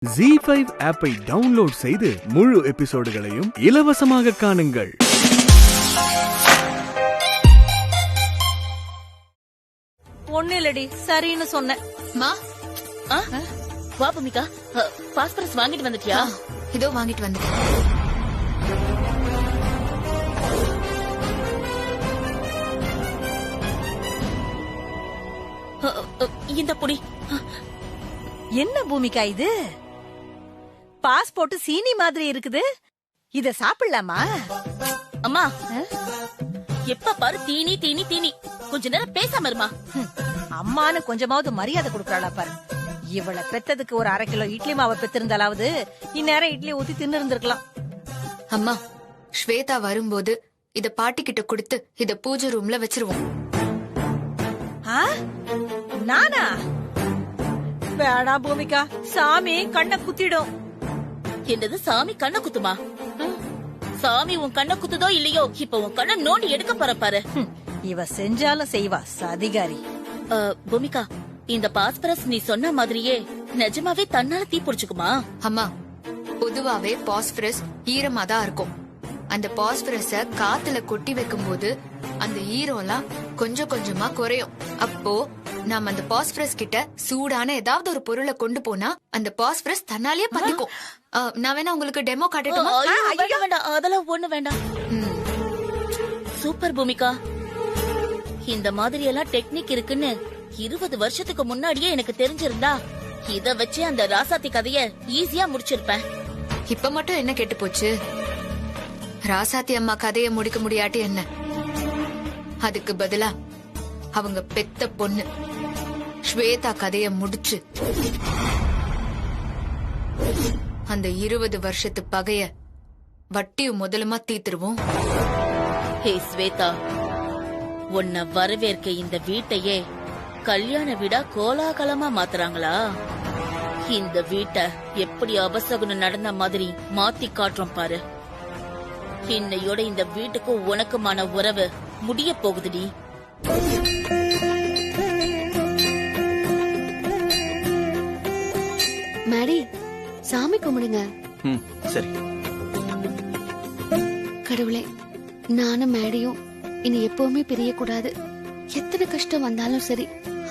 ZEE5 ஆப்பை download செய்து முழு எபிசோடுகளையும் இலவசமாக காணுங்கள். ஒண்ணு இல்லடி, சரின்னு சொன்னேன். வா பூமிகா, பாஸ்பரஸ் வாங்கிட்டு வந்துட்டியா? இதோ வாங்கிட்டு வந்துட்டேன். இந்த புடி. என்ன பூமிகா இது? பாஸ்போர்ட் சீனி மாதிரி இருக்குது. இத சாப்பிடலாமா? அம்மா, எப்ப பாரு தீனி தீனி தீனி. கொஞ்ச நேரம் பேசாம இருமா. அம்மானு கொஞ்சமாவது மரியாதை கொடுக்கறாளா பாரு. இவளை பெத்ததுக்கு ஒரு 1/2 கிலோ இட்லி மாவை பெத்திருந்தாலாவது இந்நேரம் இட்லி ஊத்தி தின்னு இருந்திருக்கலாம். அம்மா, ஸ்வேதா வரும்போது இத பாட்டி கிட்ட கொடுத்து இத பூஜை ரூம்ல வச்சிருவோம். நானா? வேடா பூமிகா, சாமி கண்ண குத்திடும். என்னது சாமி கண்ண குத்துமா? சாமி உன் கண்ண குத்துதோ இல்லையோ, இப்ப உன் கண்ண நோண்டி எடுக்க போற பாரு. இவ செஞ்சாலும் செய்வா சதிகாரி. பூமிகா, இந்த பாஸ்பரஸ் நீ சொன்ன மாதிரியே நிஜமாவே தன்னால தீ பிடிச்சுக்குமா? அம்மா, பொதுவாவே பாஸ்பரஸ் ஈரமா தான் இருக்கும். அந்த பாஸ்பரஸ காத்துல கொட்டி வைக்கும் போது அந்த ஈரம்லாம் கொஞ்சம் கொஞ்சமா குறையும். அப்போ நாம அந்த பாஸ்பரஸ் கிட்ட சூடான ஏதாவது ஒரு பொருளை கொண்டு போனா அந்த பாஸ்பரஸ் தன்னாலேயே பத்திக்கும். நான் வேணா உங்களுக்கு டெமோ காட்டட்டுமா? வேண்டாம், அதெல்லாம் ஒண்ணு வேண்டாம். சூப்பர் பூமிகா, இந்த மாதிரி எல்லாம் டெக்னிக் இருக்குன்னு 20 வருஷத்துக்கு முன்னாடியே எனக்கு தெரிஞ்சிருந்தா இத வச்சு அந்த ராசாத்தி கதைய ஈஸியா முடிச்சிருப்பேன். இப்ப மட்டும் என்ன கெட்டு போச்சு? ராசாத்தி அம்மா கதைய முடிக்க முடியாட்டி என்ன? அதுக்கு பதிலா அவங்க பெத்த பொண்ணு ஸ்வேதா கதைய முடிச்சு அந்த 20 வருஷத்து பகைய வட்டியும் முதலுமா தீத்துருவோம். ஹே ஸ்வேதா, உன்னை வரவேற்க இந்த வீட்டையே கல்யாண வீடா கோலாகலமா மாத்துறாங்களா? இந்த வீட்டை எப்படி அபசகுனம் நடந்த மாதிரி மாத்தி காட்டுறோம் பாரு. இன்னையோட இந்த வீட்டுக்கும் உனக்குமான உறவு முடிய போகுதுடி. மேடி, சாமி கும்பிடுங்க. சரி. கடவுளே, நானும் மேடியும் இனி எப்பவுமே பிரியக்கூடாது. எத்தனை கஷ்டம் வந்தாலும் சரி,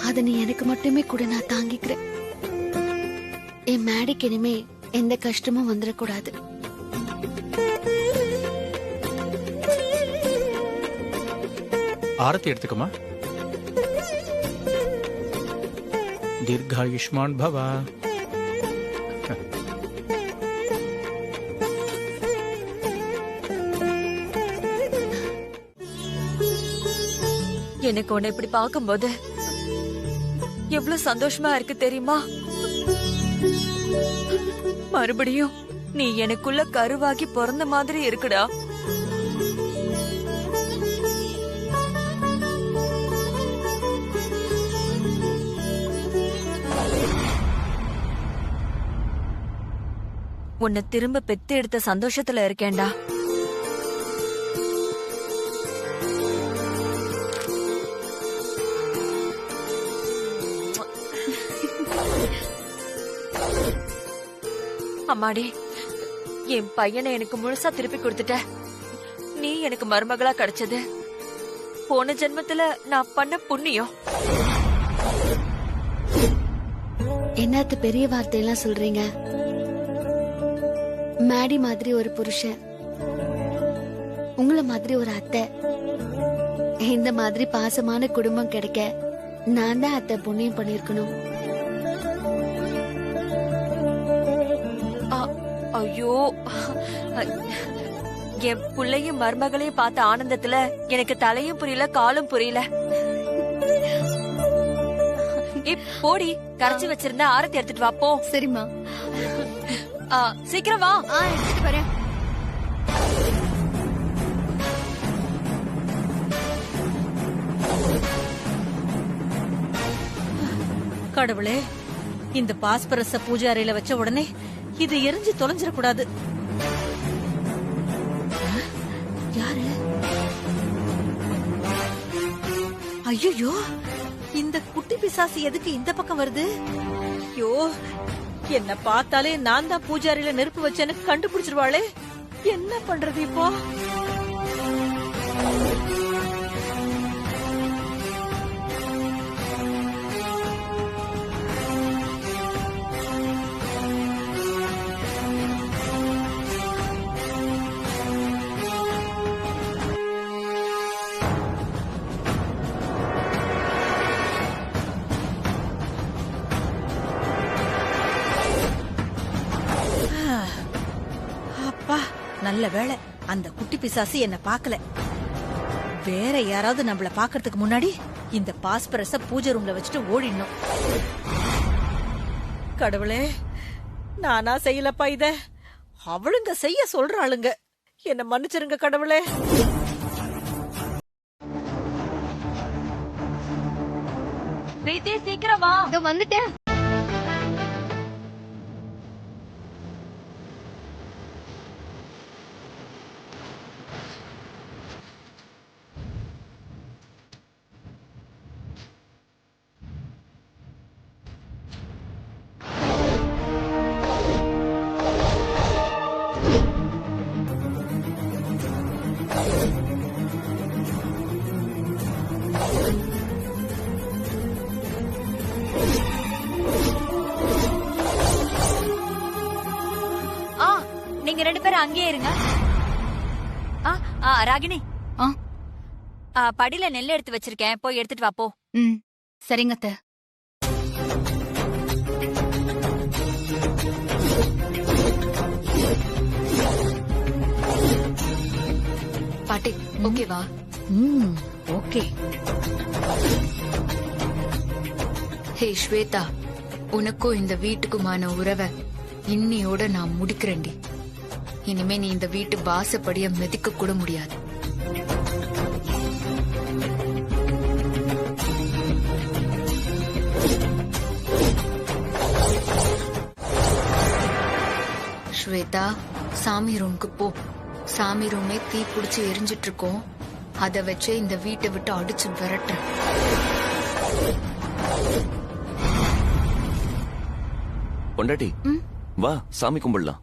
அத நீ எனக்கு மட்டுமே கூட நான் தாங்கிக்கிறேன். என் மேடிக்கு இனிமே எந்த கஷ்டமும் வந்துடக்கூடாது. ஆரத்தி எடுத்துக்கமா. தீர்காயுஷ்மான் பவா. எனக்கு உன்னை இப்படி பார்க்கும்போது எவ்வளவு சந்தோஷமா இருக்கு தெரியுமா? மறுபடியும் நீ எனக்குள்ள கருவாகி பிறந்த மாதிரி இருக்குடா. உன்னை திரும்ப பெத்து எடுத்த சந்தோஷத்துல இருக்கேன்டா. அம்மாடி, என் பையனை எனக்கு முழுசா திருப்பி கொடுத்துட்ட. நீ எனக்கு மருமகளா கிடைச்சது போன ஜென்மத்துல நான் பண்ண புண்ணியம். என்னத்து பெரிய வார்த்தையெல்லாம் சொல்றீங்க? மேடி மாதிரி ஒரு புருஷன், உங்களை மாதிரி ஒரு அத்தை, இந்த மாதிரி பாசமான குடும்பம் கிடைக்க நான் தான் அத்தை புண்ணியம் பண்ணிருக்கணும். ஐயோ, என் புள்ளையும் மருமகளையும் பார்த்த ஆனந்தத்துல எனக்கு தலையும் புரியல காலும் புரியல. போடி, கரைச்சி வச்சிருந்த ஆரத்தி எடுத்துட்டு வா போ. சரிம்மா, சீக்கிரம் வா. எடுத்துட்டு வரேன். கடவுளே, இந்த பாஸ்பரஸ பூஜை அறையில வச்ச உடனே இது எரிஞ்சு தொலைஞ்சிடக்கூடாது. யாரு? ஐயோ, இந்த குட்டி பிசாசு எதுக்கு இந்த பக்கம் வருது? ஐயோ, என்ன பார்த்தாலே நான் தான் பூஜாரியில நெருப்பு வச்சேன்னு கண்டுபிடிச்சிருவாளே. என்ன பண்றது இப்போ? அப்பா நல்ல வேளை அந்த குட்டி பிசாசு என்ன பார்க்கல. வேற யாராவது நம்மள பாக்குறதுக்கு முன்னாடி இந்த பாஸ்பரஸ பூஜை ரூம்ல வச்சுட்டு ஓடிடணும். கடவுளே, நானா செய்யலப்பா இத. அவளுங்க செய்ய சொல்றாளுங்க. என்ன மன்னிச்சிருங்க கடவுளே. பிரீத்தி சீக்கிரம் வா. இதோ வந்துட்டேன். நீங்க 2 பேரும் அங்கேயே இருங்க. ராகினி, படியில நெல் எடுத்து வச்சிருக்கேன், போய் எடுத்துட்டு வா போ. சரிங்க அத்தை. பாட்டி ஓகேவா? ஓகே. ஹே ஸ்வேதா, உனக்கும் இந்த வீட்டுக்குமான உறவை இன்னியோட நான் முடிக்கிறேன்டி. இனிமே நீ இந்த வீட்டு வாசப்படிய மிதிக்க கூட முடியாது. ஸ்வேதா, சாமி ரூமுக்கு போ. சாமி ரூமே தீ பிடிச்சு எரிஞ்சிட்டு இருக்கோம். அத வச்சே இந்த வீட்டை விட்டு அடிச்சு விரட்டுறேன். பொண்டாட்டி வா, சாமி கும்பிடலாம்.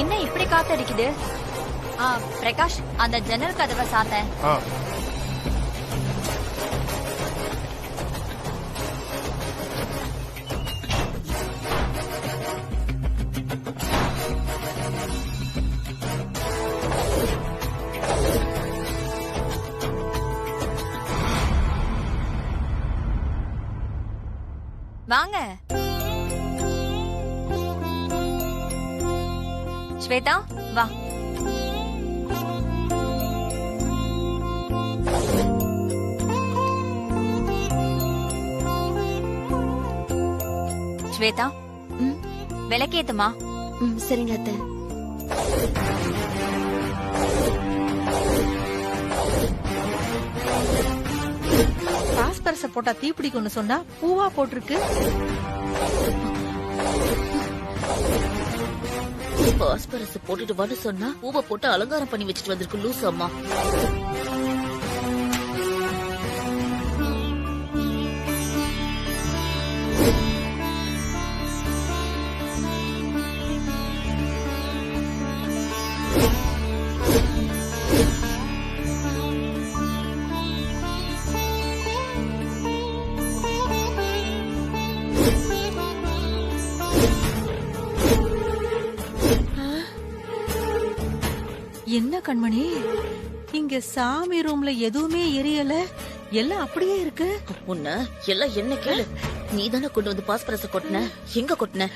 என்ன இப்படி காத்தடிக்குது? பிரகாஷ், அந்த ஜன்னல் கதவை சாத்த. வாங்க ஸ்வேதா, வா. ஸ்வேதா, விளக்கேத்துமா. சரிங்க அத்தை. பாஸ்பரஸ போட்டா தீப்பிடிக்கும்னு சொன்னா பூவா போட்டிருக்கு. பாஸ்பரஸ் போட்டுட்டு வான்னு சொன்னா பூவை போட்டு அலங்காரம் பண்ணி வச்சுட்டு வந்திருக்கு லூசு அம்மா. என்ன கண்மணி, இங்க சாமி ரூம்ல எதுவுமே எரியல, எல்லாம் அப்படியே இருக்கு. உன்ன எல்லாம் என்ன கேளு. நீ தானே கொண்டு வந்து பாஸ்பரஸ கொட்டின. எங்க கொட்டின?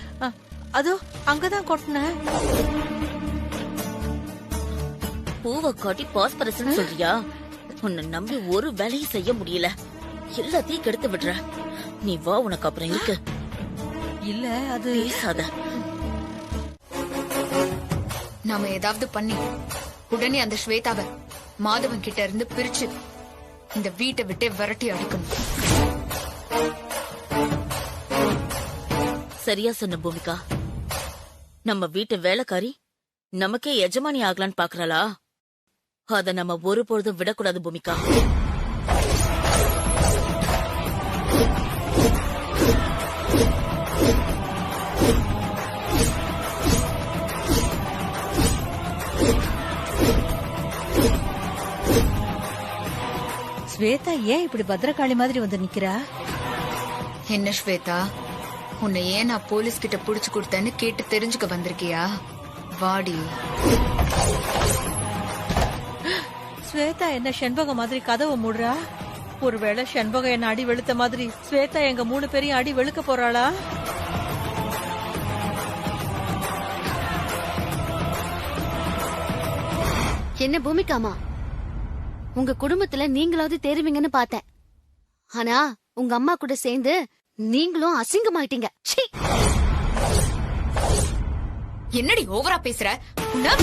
அதோ அங்கதான் கொட்டின. பூவை காட்டி பாஸ்பரஸ் சொல்றியா? உன்னை நம்பி ஒரு வேலையும் செய்ய முடியல. எல்லாத்தையும் கெடுத்து விடுற. நீ வா, உனக்கு அப்புறம் இருக்கு. இல்ல அது பேசாத. நாம ஏதாவது பண்ணி உடனே அந்த ஸ்வேதாவை மாதவன் கிட்ட இருந்து பிரிச்சு இந்த வீட்டை விட்டே விரட்டி அடிக்கணும். சரியா சொன்ன பூமிகா. நம்ம வீட்டு வேலைக்காரி நமக்கே எஜமானி ஆகலான்னு பாக்குறாளா? அத நம்ம ஒரு பொழுதும் விடக்கூடாது பூமிகா. ஸ்வேதா ஏன் இப்படி பத்திரகாளி மாதிரி வந்து நிக்கிறா? என்ன ஸ்வேதா, உன்னை ஏன் நான் போலீஸ் கிட்ட புடிச்சு கொடுத்தேன்னு கேட்டு தெரிஞ்சுக்க வந்திருக்கியா? வாடி. ஸ்வேதா என்ன செண்பகம் மாதிரி கதவை மூடுறா? ஒருவேளை செண்பகம் என்ன அடி வெளுத்த மாதிரி ஸ்வேதா எங்க 3 பேரையும் அடி வெளுக்க போறாளா? என்ன பூமிகாமா, உங்க குடும்பத்துல நீங்களாவது தேருவீங்கன்னு பார்த்தேன். ஆனா உங்க அம்மா கூட சேர்ந்து நீங்களும் அசிங்கமாயிட்டீங்க. சீ! என்னடி ஓவரா பேசுற? உன்ன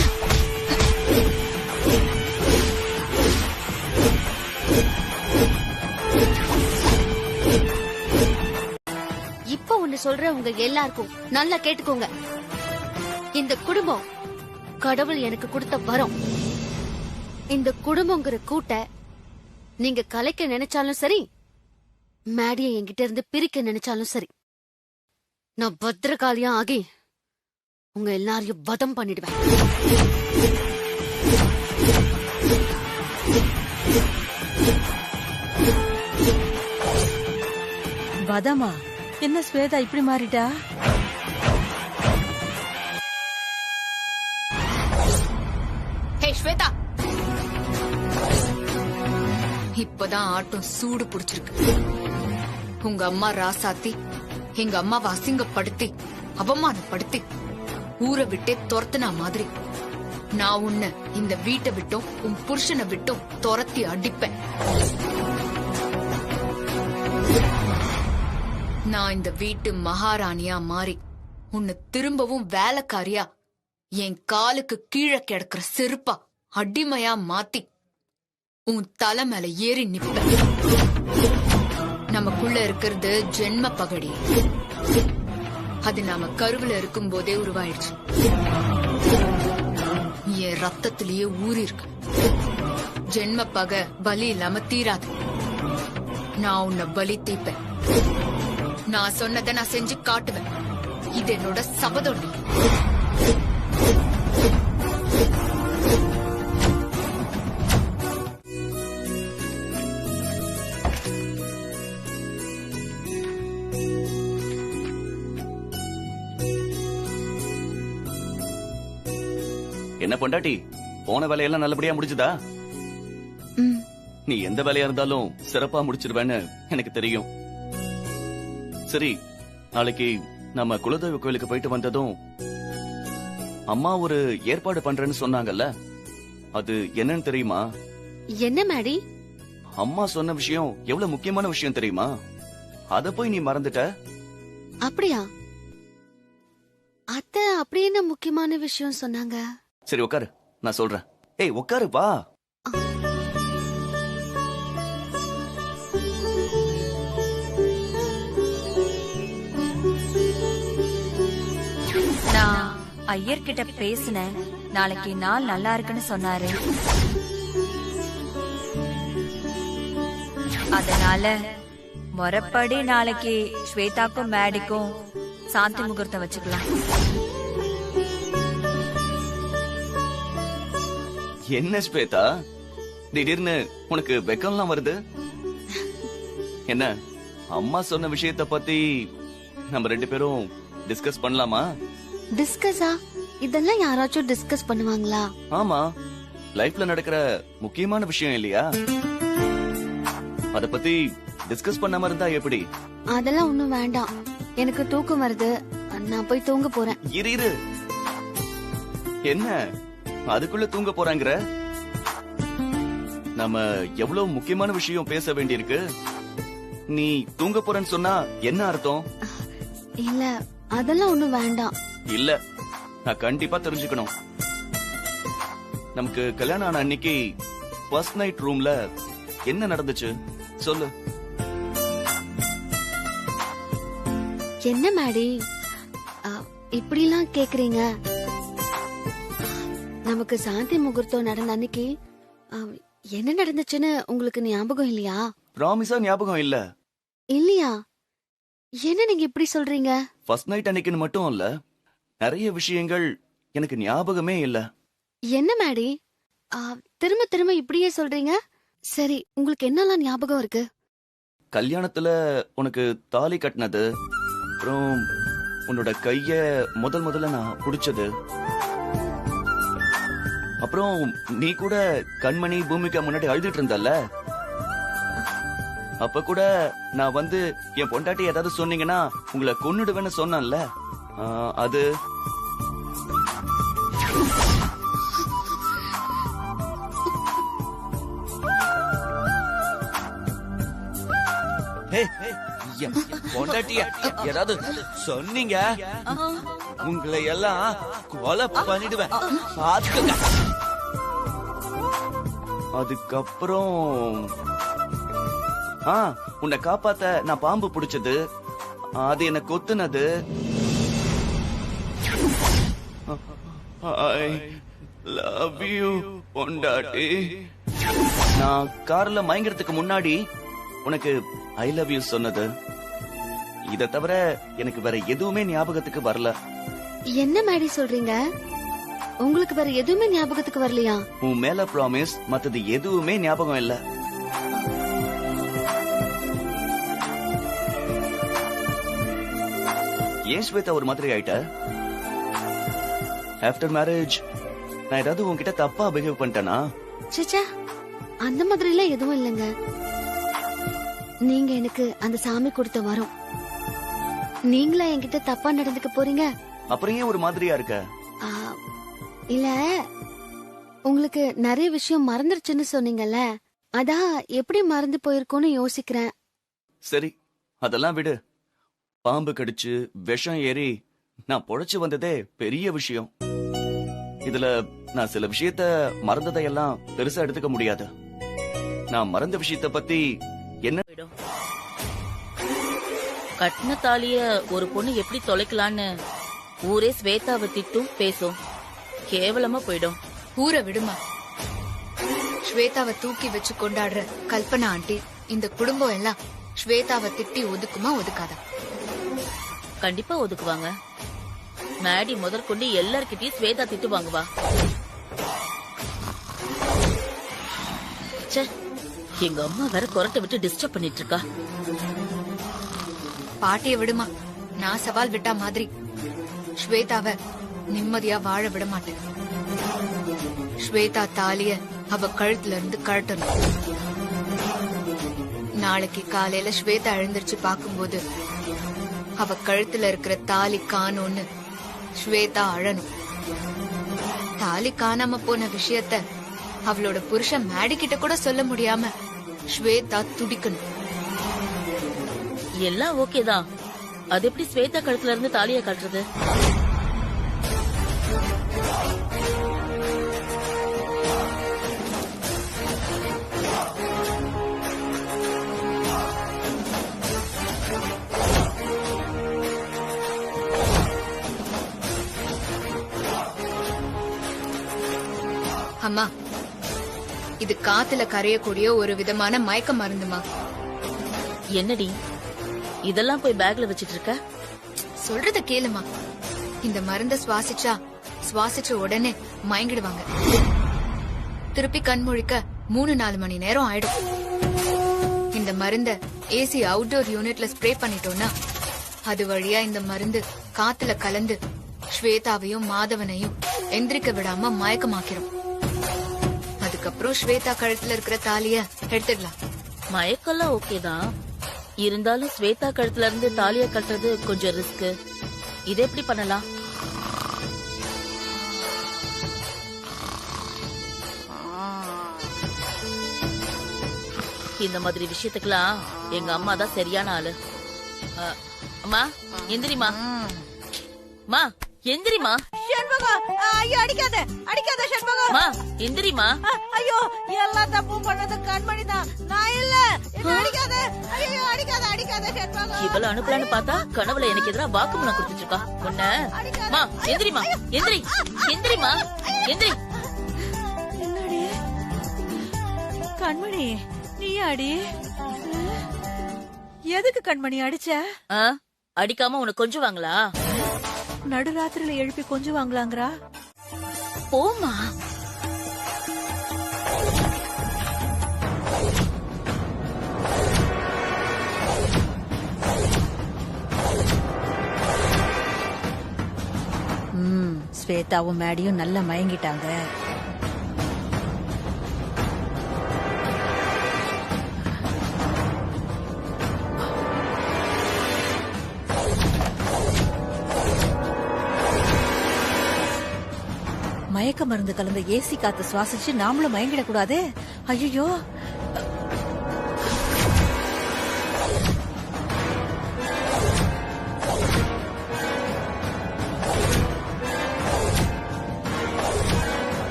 இப்ப ஒண்ணு சொல்ற உங்க எல்லாருக்கும் நல்லா கேட்டுக்கோங்க. இந்த குடும்பம் கடவுள் எனக்கு கொடுத்த வரம். இந்த குடும்பங்கிற கூட்ட நீங்க கலைக்க நினைச்சாலும் சரி, மேடியை என்கிட்ட இருந்து பிரிக்க நினைச்சாலும் சரி, நான் பத்திரகாளியா ஆகி உங்க எல்லாரையும் வதம் பண்ணிடுவேன். வதமா? என்ன ஸ்வேதா இப்படி மாறிட்டா? ஹே ஸ்வேதா, இப்பதான் ஆட்டம் சூடு புடிச்சிருக்கு. உங்க அம்மா ராசாத்தி எங்க அம்மாவை அசிங்கப்படுத்தி அவமானப்படுத்தி ஊரை விட்டே துரத்துனா மாதிரி நான் உன்னை இந்த வீட்டை விட்டும் உன் புருஷனை விட்டும் துரத்தி அடிப்பேன். நான் இந்த வீட்டு மகாராணியா மாறி உன்னை திரும்பவும் வேலைக்காரியா என் காலுக்கு கீழே கிடக்குற செருப்பா அடிமையா மாத்தி உன் தலை மேல ஏறி நிப்ப. நமக்குள்ள இருக்கிறது ஜென்ம பகடி. அது நாம கருவுல இருக்கும் போதே உருவாயிடுச்சு. என் ரத்தத்திலேயே ஊறி இருக்கு. ஜென்ம பகை பலி இல்லாம தீராது. நான் உன்னை பலி தீப்பேன். நான் சொன்னதை நான் செஞ்சு காட்டுவேன். இது என்னோட சபதொண்டி. என்ன பொண்டாட்டி, போன வேலையெல்லாம் நல்லபடியா முடிஞ்சுதா? நீ எந்த வேலையா இருந்தாலும் சிறப்பா முடிச்சிருவேன்னு எனக்கு தெரியும். சரி, நாளைக்கு நம்ம குலதெய்வ கோயிலுக்கு போயிட்டு வந்ததும் அம்மா ஒரு ஏற்பாடு பண்றேன்னு சொன்னாங்கல்ல, அது என்னன்னு தெரியுமா? என்ன மேடி? அம்மா சொன்ன விஷயம் எவ்வளவு முக்கியமான விஷயம் தெரியுமா? அத போய் நீ மறந்துட்ட. அப்படியா? அத்தை அப்படி என்ன முக்கியமான விஷயம் சொன்னாங்க? சரி உட்காரு, நான் சொல்றேன். ஏய் உட்காரு, வா. நான் ஐயர்கிட்ட பேசினேன். நாளைக்கு நாள் நல்லா இருக்குன்னு சொன்னாரு. அதனால முறைப்படி நாளைக்கு ஸ்வேதாக்கும் மேடிக்கும் சாந்தி முகூர்த்தம் வச்சுக்கலாம். என்ன ஸ்வேதா, திடீர்னு உனக்கு வெக்கம்லாம் வருது? என்ன, அம்மா சொன்ன விஷயத்த பத்தி நம்ம 2 பேரும் டிஸ்கஸ் பண்ணலாமா? டிஸ்கஸா? இதெல்லாம் யாராச்சும் டிஸ்கஸ் பண்ணுவாங்களா? ஆமா, லைஃப்ல நடக்கிற முக்கியமான விஷயம் இல்லையா? அத பத்தி டிஸ்கஸ் பண்ணாம இருந்தா எப்படி? அதெல்லாம் ஒண்ணும் வேண்டாம். எனக்கு தூக்கம் வருது, நான் போய் தூங்க போறேன். இரு, என்ன அதுக்குள்ள தூங்க போறாங்கற? நம்ம எவ்வளவு முக்கியமான விஷயம் பேச வேண்டியிருக்கு. நீ தூங்க போறேன்னு சொன்னா என்ன அர்த்தம்? இல்ல அதெல்லாம் ஒண்ணும் வேண்டாம். இல்ல, நான் கண்டிப்பா தெரிஞ்சுக்கணும். நமக்கு கல்யாணம் ஆன அன்னைக்கு ஃபர்ஸ்ட் நைட் ரூம்ல என்ன நடந்துச்சு சொல்லு. என்ன மேடி இப்படிலாம் கேக்குறீங்க? நமக்கு சாந்தி முகூர்த்தம் நடந்த அன்னைக்கு என்ன நடந்துச்சுன்னு உங்களுக்கு ஞாபகம் இல்லையா? ப்ராமிஸா ஞாபகம் இல்ல. இல்லையா? என்ன நீங்க இப்படி சொல்றீங்க? ஃபர்ஸ்ட் நைட் அன்னைக்குன்னு மட்டும் இல்ல, நிறைய விஷயங்கள் எனக்கு ஞாபகமே இல்ல. என்ன மேடி திரும்ப திரும்ப இப்படியே சொல்றீங்க? சரி, உங்களுக்கு என்னெல்லாம் ஞாபகம் இருக்கு? கல்யாணத்துல உனக்கு தாலி கட்டினது, அப்புறம் உன்னோட கைய முதல்ல நான் புடிச்சது, அப்புறம் நீ கூட கண்மணி பூமிக்கு முன்னாடி அழுதுட்டு இருந்தல்ல, அப்ப கூட நான் வந்து என் பொண்டாட்டி ஏதாவது சொன்னீங்கன்னா உங்களை கொன்னுடுவேன்னு சொன்னேன்ல, அது. பொண்டாட்டிய ஏதாவது சொன்னீங்க உங்களை எல்லாம் கொலை பண்ணிடுவேன் பாத்துக்கங்க. அதுக்கப்புறம் உன்னை காப்பாத்த நான் பாம்பு பிடிச்சது, அது என்ன கொத்துனது. I love you பொண்டாட்டி. நான் கார்ல மயங்கிறதுக்கு முன்னாடி உனக்கு ஐ லவ் யூ சொன்னது. இத தவிர எனக்கு வேற எதுவுமே ஞாபகத்துக்கு வரல. என்ன மேடி சொல்றீங்க? உங்களுக்கு வேற எதுவுமே ஞாபகத்துக்கு வரலையா? உன் மேல ப்ராமிஸ், மத்தது எதுவுமே ஞாபகம் இல்ல. ஏன் ஸ்வேதா ஒரு மாதிரி ஆயிட்ட? ஆஃப்டர் மேரேஜ் நான் ஏதாவது உன்கிட்ட தப்பா பிஹேவ் பண்ணிட்டேனா? சச்சா, அந்த மாதிரி எல்லாம் எதுவும் இல்லைங்க. நீங்க எனக்கு அந்த சாமி கொடுத்த வரம். நீங்களா என்கிட்ட தப்பா நடந்துக்க போறீங்க? அப்புறம் ஏன் ஒரு மாதிரியா இருக்க? இல்ல, உங்களுக்கு நிறைய விஷயம் மறந்துருச்சுன்னு சொன்னீங்கல்ல, அதான் எப்படி மறந்து போயிருக்கோன்னு யோசிக்கிறேன். சரி, அதெல்லாம் விடு. பாம்பு கடிச்சு விஷம் ஏறி நான் பொழைச்சு வந்ததே பெரிய விஷயம். இதுல நான் சில விஷயத்த மறந்ததையெல்லாம் பெருசா எடுத்துக்க முடியாது. நான் மறந்த விஷயத்த பத்தி என்ன, கட்டின தாலிய ஒரு பொண்ணு எப்படி தொலைக்கலான்னு ஊரே ஸ்வேதாவை திட்டும் பேசும். கேவலமா போயிடும். ஊரை விடுமா. ஸ்வேதாவை தூக்கி வச்சு கொண்டாடுற கல்பனா ஆண்டி, இந்த குடும்பம் எல்லாம் ஸ்வேதாவை திட்டி ஒதுக்குமா ஒதுக்காதா? கண்டிப்பா ஒதுக்குவாங்க. மேடி முதற்கொண்டு எல்லார்கிட்டயும் ஸ்வேதா திட்டு வாங்குவா. எங்க அம்மா வேற கொரட்டை விட்டு டிஸ்டர்ப் பண்ணிட்டு இருக்கா. பாட்டிய விடுமா. நான் சவால் விட்டா மாதிரி ஸ்வேதாவை நிம்மதியா வாழ விட மாட்டேன். ஸ்வேதா தாலிய அவ கழுத்துல இருந்து கழட்டணும். நாளைக்கு காலையில ஸ்வேதா எழுந்திருச்சு பாக்கும்போது அவ கழுத்துல இருக்கிற தாலி காணோன்னு ஸ்வேதா அழணும். தாலி காணாம போன விஷயத்த அவளோட புருஷன் மேடி கிட்ட கூட சொல்ல முடியாம ஸ்வேதா துடிக்கணும். எல்லாம் ஓகேதான். அது எப்படி ஸ்வேதா கழுத்துல இருந்து தாலிய கட்டுறது? அம்மா, இது காத்துல கரையக்கூடிய ஒரு விதமான மயக்க மருந்துமா. என்னடி இதெல்லாம் போய் பேக்ல வச்சிட்டு இருக்க? சொல்றத கேளுமா. இந்த மருந்த சுவாசிச்ச உடனே மயங்கிடுவாங்க. திருப்பி கண் முழிக்க 3-4 மணி நேரம் ஆயிடும். இந்த மருந்த ஏசி அவுட்டோர் யூனிட்ல ஸ்ப்ரே பண்ணிட்டோம்னா அது வழியா இந்த மருந்து காத்துல கலந்து ஸ்வேதாவையும் மாதவனையும் எந்திரிக்க விடாம மயக்கமாக்கிறோம். அதுக்கப்புறம் ஸ்வேதா கழுத்துல இருக்கிற தாலிய எடுத்துடலாம். மயக்கெல்லாம் ஓகேதான். இருந்தாலும் ஸ்வேதா கழுத்துல இருந்து தாலிய கட்டுறது கொஞ்சம் ரிஸ்க். இது எப்படி பண்ணலாம்? இந்த மாதிரி விஷயத்துக்கெல்லாம் எங்க அம்மா தான் சரியான ஆளு. அம்மா எந்திரிமா, மா எந்திரிமா. ஷண்முகம், ஐயோ அடிக்காத அடிக்காத ஷண்முகம். அம்மா எந்திரிமா. ஐயோ எல்லா தப்பும் பண்ணது கண்மணி தான், நான் இல்ல. என்ன அடிக்காத, ஐயோ அடிக்காத அடிக்காத ஷண்முகம். இவள அனுப்பலான்னு பார்த்தா கனவுல எனக்கு எதிராக வாக்குமூலம் கொடுத்துட்டு இருக்கா. உன்ன மா எந்திரிமா, எந்திரி எந்திரிமா, எந்திரி. என்னடி கண்மணி, நீ அடி? எதுக்கு கண்மணி அடிச்ச? அடிக்காம உனக்கு கொஞ்சுவாங்களா? நடுராத்திரில எழுப்பி கொஞ்சுவாங்களாங்கறா? போமா. ஸ்வேதாவும் மேடியும் நல்லா மயங்கிட்டாங்க. மயக்க மருந்து கலந்த ஏசி காத்து சுவாசிச்சு நாமளும் மயங்கிடக்கூடாது. ஐயோ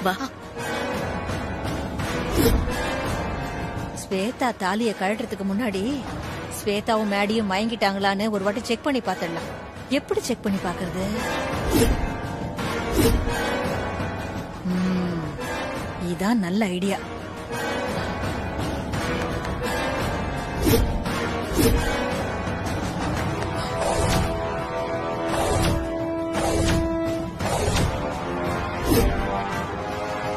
வா. ஸ்வேதா தாலிய கழட்டுறதுக்கு முன்னாடி ஸ்வேதாவும் மேடியும் மயங்கிட்டாங்களான்னு ஒரு வாட்டி செக் பண்ணி பாத்துடலாம். எப்படி செக் பண்ணி பாக்குறது? இதான் நல்ல ஐடியா.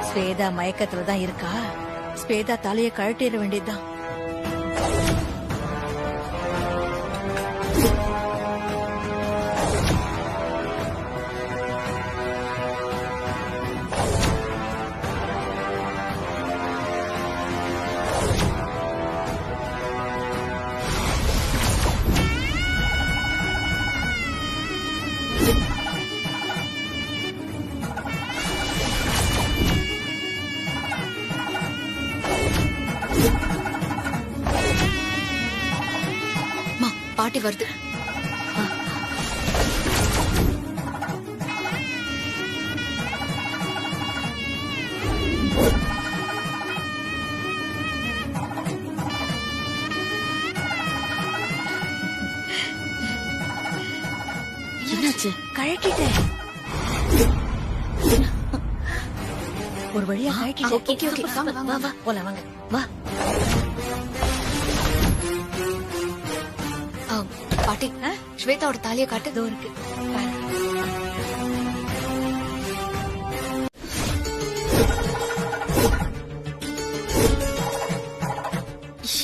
ஸ்வேதா மயக்கத்துல தான் இருக்கா. ஸ்வேதா தலைய கழட்டிட வேண்டியதுதான். பாட்டி வருது. என்னாச்சு? கழட்டிட்டேன். ஒரு வழியா கழட்டிட்டேன். ஓகே ஓகே வா வா போலாம் வாங்க வா. பாட்டி ஸ்வேதாவோட தாலியை காட்டு. இதோ இருக்கு.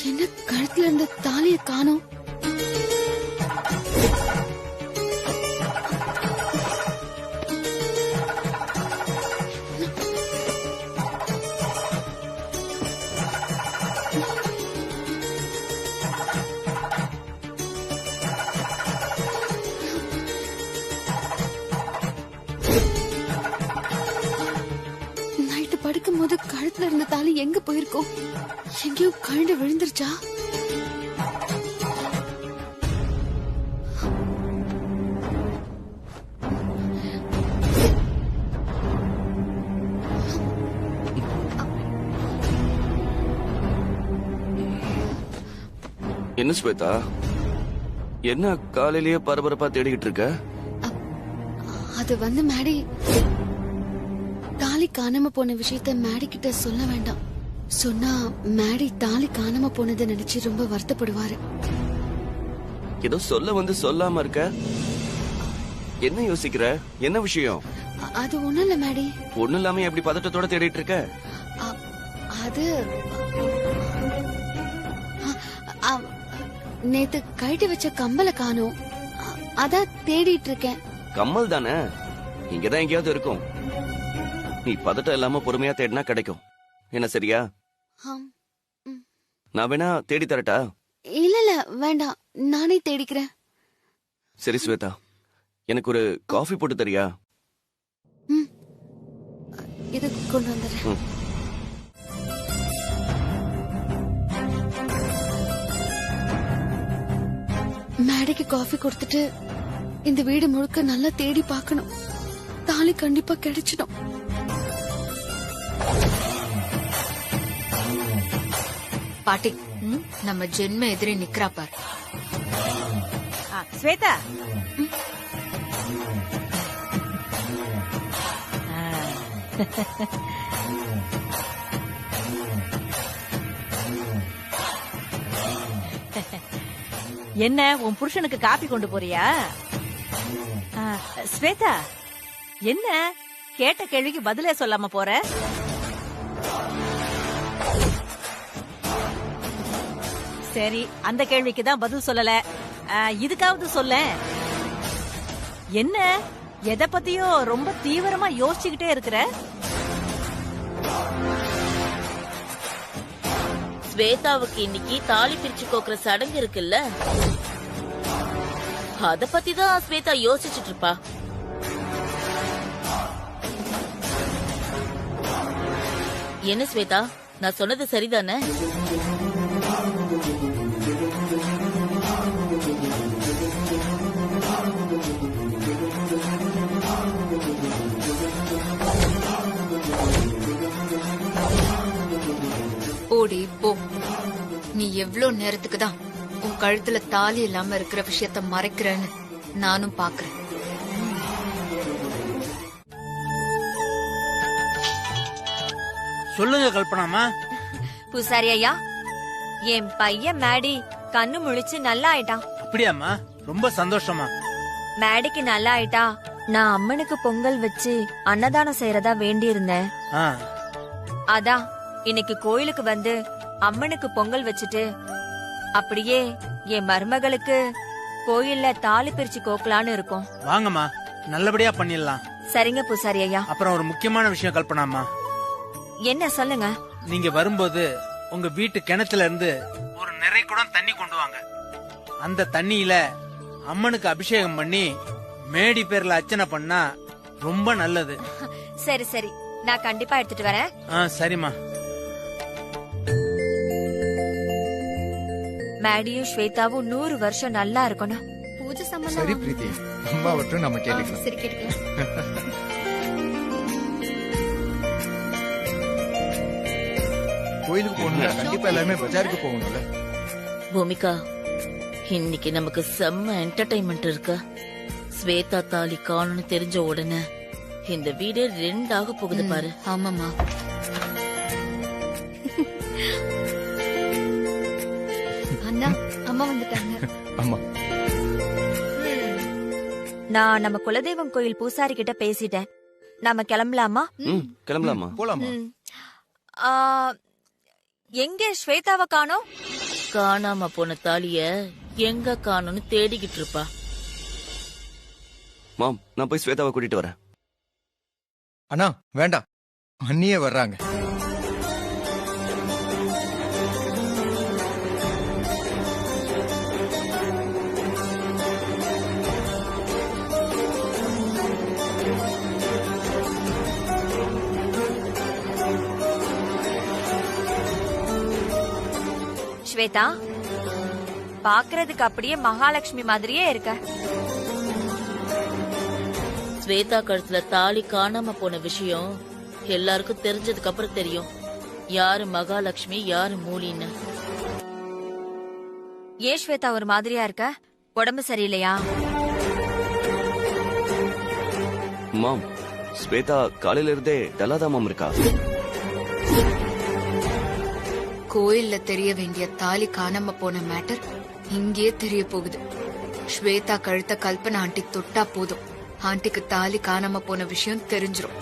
என்ன கழுத்துல இருந்த தாலியை காணோம்? படுக்கும் போது கழுத்துல இருந்த தாலி எங்க போயிருக்கோம்? எங்கேயோ கழுண்டு விழுந்துருச்சா? என்ன ஸ்வேதா, என்ன காலையிலேயே பரபரப்பா தேடிக்கிட்டு இருக்க? அது வந்து மேடி, தாலி காணாம போன விஷயத்த மேடி கிட்ட சொல்ல வேண்டாம். சொன்னா மேடி தாலி காணாம போனதை நினைச்சு ரொம்ப வருத்தப்படுவாரு. ஏதோ சொல்ல வந்து சொல்லாம இருக்க. என்ன யோசிக்கிற? என்ன விஷயம்? அது ஒண்ணும் இல்ல மேடி. ஒண்ணும் இல்லாம எப்படி பதட்டத்தோட தேடிட்டு இருக்க? அது நேத்து கழட்டி வச்ச கம்பல காணோம். அதான் தேடிட்டு இருக்கேன். கம்மல் தானே, இங்கதான் எங்கேயாவது இருக்கும். நீ பதட்டம் இல்லாம பொறுமையா தேடினா கிடைக்கும். என்ன சரியா? நான் வேணா தேடி தரட்டா? இல்ல இல்ல வேண்டாம், நானே தேடிக்கிறேன். சரி ஸ்வேதா, எனக்கு ஒரு காஃபி போட்டு தரியா? இது கொண்டு வந்துடுறேன். மேடைக்கு காஃபி கொடுத்துட்டு இந்த வீடு முழுக்க நல்லா தேடி பார்க்கணும். தாலி கண்டிப்பா கிடைச்சிடும். பாட்டி, நம்ம ஜென்ம எதிரே நிக்கிறா பாரு. ஸ்வேதா, என்ன உன் புருஷனுக்கு காபி கொண்டு போறியா? ஸ்வேதா, என்ன கேட்ட கேள்விக்கு பதிலே சொல்லாம போற? சரி, அந்த கேள்விக்கு தான் பதில் சொல்லல. இதுக்காவது சொல்ல. என்ன எதை பத்தியோ ரொம்ப தீவிரமா யோசிச்சுக்கிட்டே இருக்கிற? ஸ்வேதாவுக்கு இன்னைக்கு தாலி பிரிச்சு கோக்குற சடங்கு இருக்குல்ல, அத பத்தி தான் ஸ்வேதா யோசிச்சுட்டு இருப்பா. என்ன ஸ்வேதா, நான் சொன்னது சரிதானே? ஓடி போ. நீ எவ்வளவு நேரத்துக்கு தான் உன் கழுத்துல தாலி இல்லாம இருக்கிற விஷயத்த மறைக்கிறேன்னு நானும் பாக்குறேன். சொல்லுங்க கல்பனாமா. பூசாரி ஐயா, என் பையன் மேடி கண்ணு முழிச்சு நல்லா ஆயிட்டான். அப்படியாம்மா, ரொம்ப சந்தோஷமா. மேடிக்கு நல்லா ஆயிட்டா நான் அம்மனுக்கு பொங்கல் வச்சு அன்னதானம் செய்யறதா வேண்டி இருந்தேன். ஆ, அதான் இன்னைக்கு கோயிலுக்கு வந்து அம்மனுக்கு பொங்கல் வச்சுட்டு அப்படியே என் மருமகளுக்கு கோயில்ல தாலி பிரிச்சு கோக்கலான்னு இருக்கோம். வாங்கம்மா, நல்லபடியா பண்ணிடலாம். சரிங்க பூசாரி ஐயா. அப்புறம் ஒரு முக்கியமான விஷயம் கல்பனாமா. என்ன சொல்லுங்க? நீங்க வரும்போது உங்க வீட்டு கிணத்துல இருந்து ஒரு நிறை குடம் தண்ணி கொண்டு வாங்க. அந்த தண்ணியில அம்மனுக்கு அபிஷேகம் பண்ணி மேடி பேர்ல அர்ச்சனை பண்ணா ரொம்ப நல்லது. சரி சரி, நான் கண்டிப்பா எடுத்துட்டு வரேன். சரிம்மா. மேடியும் ஸ்வேதாவும் 100 வருஷம் நல்லா இருக்கணும். பூஜை சம்பந்தம் சரி பிரீத்தி, அம்மா வட்டும் நம்ம கேட்டுக்கலாம். சரி, கேட்டுக்கலாம். கோயிலுக்கு போகணும்ல, கண்டிப்பா எல்லாருமே பஜாருக்கு போகணும்ல. பூமிகா, இன்னைக்கு நமக்கு செம்ம என்டர்டைன்மெண்ட் இருக்கு. ஸ்வேதா தாலி காணும்னு தெரிஞ்ச உடனே இந்த வீடே 2 ஆக போகுது பாரு. ஆமாமா. அண்ணா, அம்மா வந்துட்டாங்க. ஆமா, நான் நம்ம குலதெய்வம் கோயில் பூசாரி கிட்ட பேசிட்டேன். நாம கிளம்பலாமா? கிளம்பலாமா? போலாமா? ஆ, எங்க ஸ்வேதாவை காணோம்? காணாம போன தாலிய எங்க காணும்னு தேடிக்கிட்டு இருப்பா. மாம், நான் போய் ஸ்வேதாவை கூட்டிட்டு வரேன். அண்ணா வேண்டாம், அண்ணியே வர்றாங்க. ஸ்வேதா, பாக்குறதுக்கு அப்படியே மகாலட்சுமி மாதிரியே இருக்க. ஸ்வேதா கழுத்துல தாலி காணாம போன விஷயம் எல்லாருக்கும் தெரிஞ்சதுக்கு அப்புறம் தெரியும் யாரு மகாலட்சுமி யாரு மூலின்னு. ஏன் ஸ்வேதா ஒரு மாதிரியா இருக்க? உடம்பு சரியில்லையா? மாம், ஸ்வேதா காலையில இருந்தே டல்லாதான் மாம் இருக்கா. கோயில்ல தெரிய வேண்டிய தாலி காணாம போன மேட்டர் இங்கே தெரிய போகுது. ஸ்வேதா கழுத்த கல்பனா ஆண்டி தொட்டா போதும், ஆண்டிக்கு தாலி காணாம போன விஷயம் தெரிஞ்சிரும்.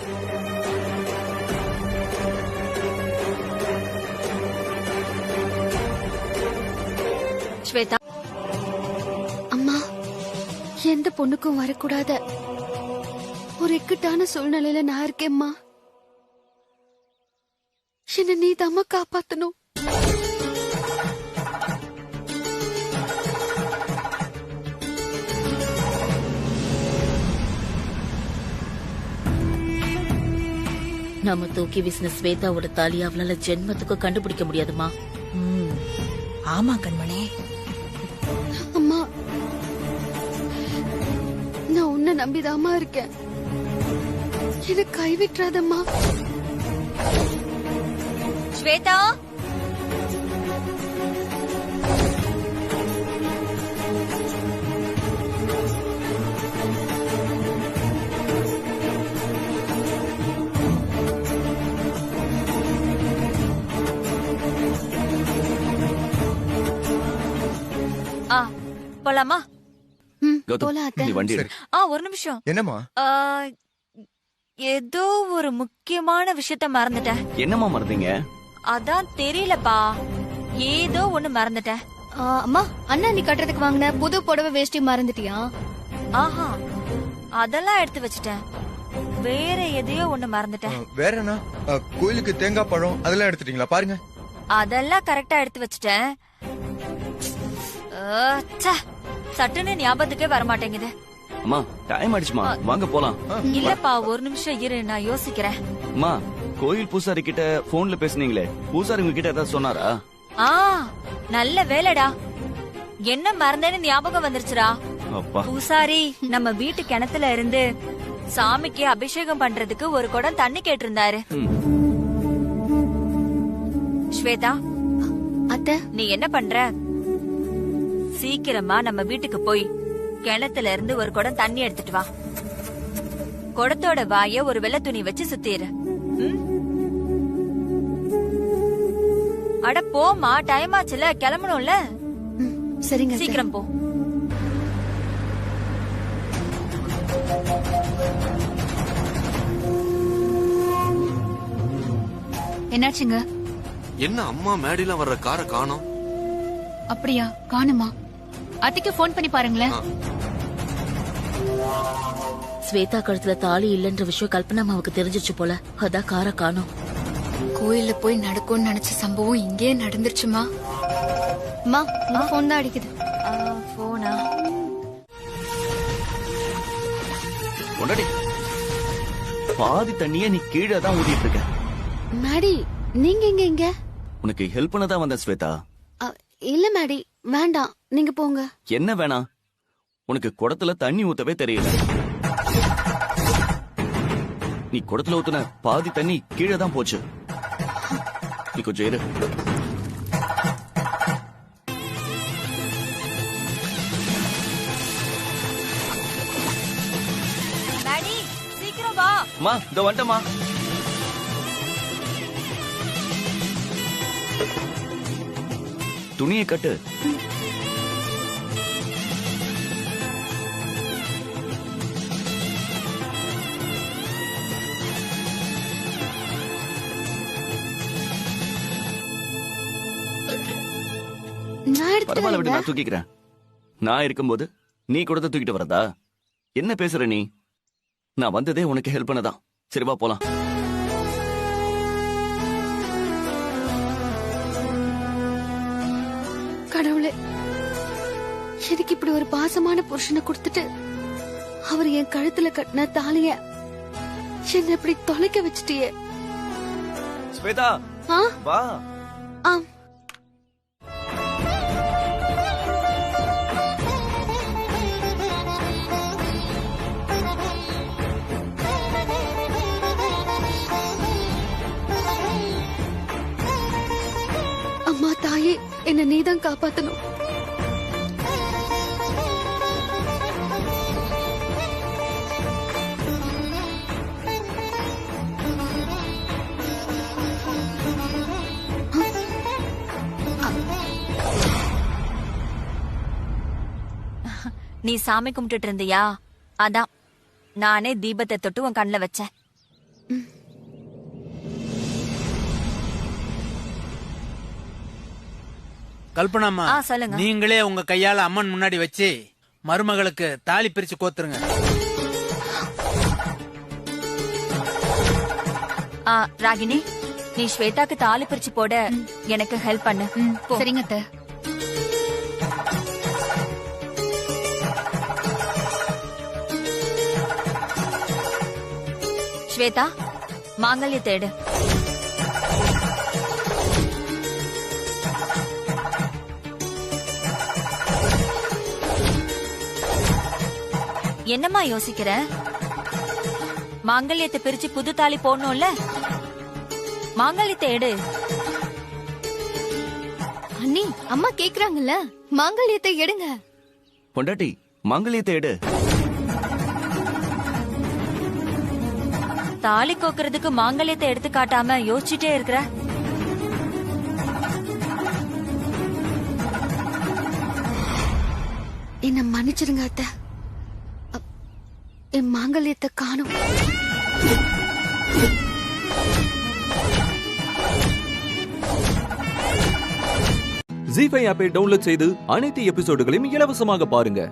ஸ்வேதா, அம்மா, எந்த பொண்ணுக்கும் வரக்கூடாத ஒரு இக்கட்டான சூழ்நிலையில நான் இருக்கேம்மா. என்ன நீ தாம்மா காப்பாத்தணும். நம்ம தூக்கி வீசின ஸ்வேதாவோட தாலி அவளால ஜென்மத்துக்கு கண்டுபிடிக்க முடியாதுமா. ஆமா கண்மணி, அம்மா, நான் உன்னை நம்பிதாம்மா இருக்கேன். இத கைவிட்டுறாதம்மா. ஸ்வேதா, போலாமா? கௌதம், போலாம் அத்தை. நீ வண்டி எடு. ஒரு நிமிஷம். என்னம்மா? ஆ, ஏதோ ஒரு முக்கியமான விஷயத்த மறந்துட்டேன். என்னம்மா மறந்தீங்க? அதான் தெரியலப்பா, ஏதோ ஒண்ணு மறந்துட்டேன். அம்மா, அண்ணா நீ கட்டுறதுக்கு வாங்கின புது புடவை வேஷ்டி மறந்துட்டியா? ஆஹா, அதெல்லாம் எடுத்து வச்சிட்டேன். வேற எதையோ ஒண்ணு மறந்துட்டேன். வேற என்ன? கோயிலுக்கு தேங்காய் பழம் அதெல்லாம் எடுத்துட்டீங்களா? பாருங்க. அதெல்லாம் கரெக்டா எடுத்து வச்சிட்டேன். சட்டுன்னு ஞாபகத்துக்கே வர மாட்டேங்குது. அம்மா, டைம் ஆயிடுச்சுமா, வாங்க போலாம். இல்லப்பா, ஒரு நிமிஷம் இரு, நான் யோசிக்கிறேன். அம்மா, கோயில் பூசாரி கிட்ட போன்ல பேசுனீங்களே, பூசாரி உங்ககிட்ட ஏதாவது சொன்னாரா? நல்ல வேலைடா, என்ன மறந்தேன்னு ஞாபகம் வந்துருச்சுடா. அப்பா, பூசாரி நம்ம வீட்டு கிணத்துல இருந்து சாமிக்கு அபிஷேகம் பண்றதுக்கு ஒரு குடம் தண்ணி கேட்டிருந்தாரு. ஸ்வேதா, அத்தை, நீ என்ன பண்ற? சீக்கிரமா நம்ம வீட்டுக்கு போய் கிணத்துல இருந்து ஒரு குடம் தண்ணி எடுத்துட்டு வா. குடத்தோட வாய ஒரு வெள்ளை துணி வச்சு சுத்திரு. அட போமா, டைம் ஆச்சுல, கிளம்பணும்ல. சரிங்க, சீக்கிரம் போ. என்னாச்சுங்க? என்ன அம்மா மேடையில வர்ற காரை காணோம்? அப்படியா? காணுமா? அத்தைக்கு போன் பண்ணி பாருங்களேன். ஸ்வேதா கழுத்துல தாலி இல்லன்ற விஷயம் கல்பனா அம்மாவுக்கு தெரிஞ்சிருச்சு போல, அதான் காரை காணோம். கோயில்ல போய் நடக்கும்னு நினைச்ச சம்பவம் இங்கே நடந்துருச்சுமா. அம்மா, உங்க போன் தான் அடிக்குது. போனா கொண்டாடி, பாதி தண்ணிய நீ கீழே தான் ஊதிட்டு இருக்க. மேடி, நீங்க இங்க? உனக்கு ஹெல்ப் பண்ணதான் வந்தேன் ஸ்வேதா. இல்ல மேடி, வேண்டாம், நீங்க போங்க. என்ன வேணாம்? உனக்கு குடத்துல தண்ணி ஊத்தவே தெரியல. நீ குடத்துல ஊத்துன பாதி தண்ணி கீழே தான் போச்சு. நீ கொஞ்சம் இரு. டாடி, சீக்கிரம் வா. மா, இதோ வந்துட்டமா. துணியை கட்டு. பரவாயில்ல விட்டு, நான் தூக்கிக்கிறேன். நான் இருக்கும்போது நீ கொடுத்த தூக்கிட்டு வரதா? என்ன பேசுற நீ? நான் வந்ததே உனக்கு ஹெல்ப் பண்ணதான். சரி, வா போலாம். கடவுளே, எனக்கு இப்படி ஒரு பாசமான புருஷனை கொடுத்துட்டு அவர் என் கழுத்துல கட்டின தாலிய என்ன இப்படி தொலைக்க வச்சிட்டியே. ஸ்வேதா, வா. அம்மா தாயே, என்ன நீதான் காப்பாத்தணும். நீ சாமி கும்பிட்டுட்டு இருந்தியா? அதான் நானே தீபத்தை தொட்டு உன் கண்ணுல வச்சேன். கல்பனாமா, சொல்லுங்க. நீங்களே உங்க கையால அம்மன் முன்னாடி வச்சு மருமகளுக்கு தாலி பிரிச்சு கோத்துருங்க. ராகினி, நீ ஸ்வேதாக்கு தாலி பிரிச்சு போட எனக்கு ஹெல்ப் பண்ணு. சரிங்க அத்தை. ஸ்வேதா, மாங்கல்ய தேடு. என்னம்மா யோசிக்கிற? மாங்கல்யத்தை பிரிச்சு புது தாலி போடணும்ல, மாங்கல்யத்தை எடு. அண்ணி, அம்மா கேக்குறாங்கல்ல, மாங்கல்யத்தை எடுங்க. பொண்டாட்டி, மாங்கல்யத்தை எடு. தாலி கோக்குறதுக்கு மாங்கல்யத்தை எடுத்து காட்டாம யோசிச்சுட்டே இருக்கிற. என்ன மன்னிச்சிருங்க அத்தை, என் மாங்கல்யத்தை காணோம். ஜீ5 ஆப்பை டவுன்லோட் செய்து அனைத்து எபிசோடுகளையும் இலவசமாக பாருங்க.